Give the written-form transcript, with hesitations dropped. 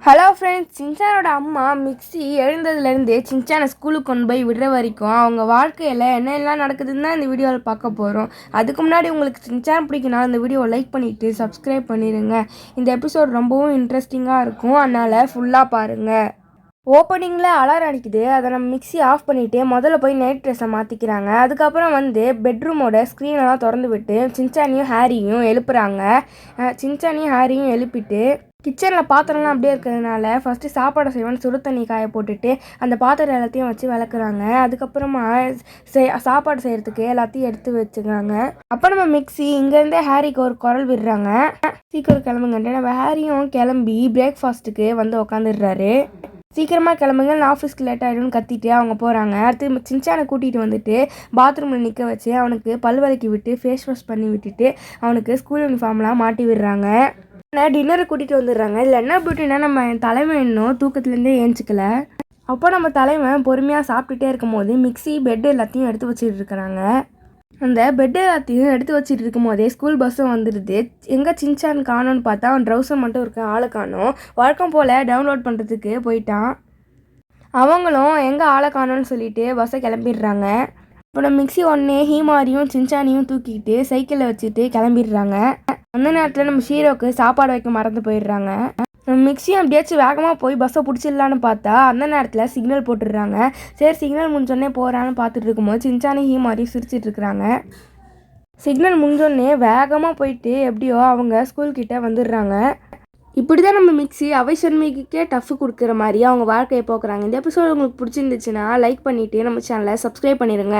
Hello friends, சின்சானோட அம்மா mixie எழுந்ததுலேருந்து சின்சானை ஸ்கூலுக்கு கொண்டு போய் விடுற வரைக்கும் அவங்க வாழ்க்கையில் என்னெல்லாம் நடக்குதுன்னு தான் இந்த வீடியோவில் பார்க்க போகிறோம். அதுக்கு முன்னாடி உங்களுக்கு சின்சான் பிடிக்குன்னா இந்த வீடியோவை லைக் பண்ணிவிட்டு சப்ஸ்கிரைப் பண்ணிடுங்க. இந்த எபிசோட் ரொம்பவும் இன்ட்ரெஸ்டிங்காக இருக்கும், அதனால் ஃபுல்லாக பாருங்கள். ஓப்பனிங்கில் அலாரம் அடிக்குது. அதை நம்ம மிக்ஸி ஆஃப் பண்ணிவிட்டு முதல்ல போய் நைட் ட்ரெஸ்ஸை மாற்றிக்கிறாங்க. அதுக்கப்புறம் பெட்ரூமோட ஸ்க்ரீனெல்லாம் திறந்து விட்டு சின்சானையும் ஹாரியும் எழுப்புறாங்க. சின்சானையும் ஹாரியும் எழுப்பிட்டு கிச்சனில் பாத்திரம்லாம் அப்படியே இருக்கிறதுனால ஃபஸ்ட்டு சாப்பாடை செய்வோன்னு சுடு தண்ணி காய போட்டுட்டு அந்த பாத்திரம் எல்லாத்தையும் வச்சு விளக்குறாங்க. அதுக்கப்புறமா சாப்பாடு செய்கிறதுக்கு எல்லாத்தையும் எடுத்து வச்சுக்கிறாங்க. அப்போ நம்ம மிக்ஸி இங்கேருந்தே ஹாரிக்கு ஒரு குரல் விடுறாங்க, சீக்கிரம் கிளம்புங்கன்ட்டு. நம்ம ஹாரியும் கிளம்பி பிரேக்ஃபாஸ்ட்டுக்கு உட்காந்துடுறாரு. சீக்கிரமாக கிளம்புங்க, நான் ஆஃபீஸ்க்கு லேட் ஆகிடும்னு கத்திட்டு அவங்க போகிறாங்க. அடுத்து சின்சானை கூட்டிகிட்டு வந்துட்டு பாத்ரூமில் நிற்க வச்சு அவனுக்கு பல் விளக்கி விட்டு ஃபேஸ் வாஷ் பண்ணி விட்டுட்டு அவனுக்கு ஸ்கூல் யூனிஃபார்ம்லாம் மாட்டி விடுறாங்க. டின்னரை கூட்டிகிட்டு வந்துடுறாங்க. இதில் என்ன பியூட்டின்னா, நம்ம தலைமை இன்னும் தூக்கத்துலேருந்தே ஏஞ்சிக்கல. அப்போ நம்ம தலைமை பொறுமையாக சாப்பிட்டுட்டே இருக்கும் போது மிக்ஸி பெட்டு எல்லாத்தையும் எடுத்து வச்சுட்டு இருக்கிறாங்க. அந்த பெட்டு எல்லாத்தையும் எடுத்து வச்சுட்டு இருக்கும் போதே ஸ்கூல் பஸ்ஸும் வந்துடுது. எங்கே சின்சான் காணோன்னு பார்த்தா அவன் ட்ரௌசர் மட்டும் இருக்க, ஆளை காணோம். வழக்கம் போல் டவுன்லோட் பண்ணுறதுக்கு போயிட்டான். அவங்களும் எங்கே ஆளை காணோன்னு சொல்லிட்டு பஸ்ஸை கிளம்பிடுறாங்க. இப்போ நம்ம மிக்ஸி ஒன்னே ஹீமாரியும் சின்சானியும் தூக்கிட்டு சைக்கிளில் வச்சுட்டு கிளம்பிடுறாங்க. அந்த நேரத்தில் நம்ம ஷீரோக்கு சாப்பாடு வைக்க மறந்து போயிடுறாங்க. நம்ம மிக்ஸி அப்படியாச்சும் வேகமாக போய் பஸ்ஸை பிடிச்சிடலான்னு பார்த்தா அந்த நேரத்தில் சிக்னல் போட்டுடுறாங்க. சரி, சிக்னல் முடிஞ்சோடனே போகிறான்னு பார்த்துட்டு இருக்கும்போது சின்சானி ஹீமாரியும் சிரிச்சிட்டு இருக்கிறாங்க. சிக்னல் முடிஞ்சோடனே வேகமாக போயிட்டு எப்படியோ அவங்க ஸ்கூல்கிட்ட வந்துடுறாங்க. இப்படி தான் நம்ம மிக்ஸி அவைசன்மிக்கே டஃப் கொடுக்குற மாதிரி அவங்க வாழ்க்கையை போக்குறாங்க. இந்த எபிசோடு உங்களுக்கு பிடிச்சிருந்துச்சுன்னா லைக் பண்ணிவிட்டு நம்ம சேனலை சப்ஸ்கிரைப் பண்ணிடுங்க.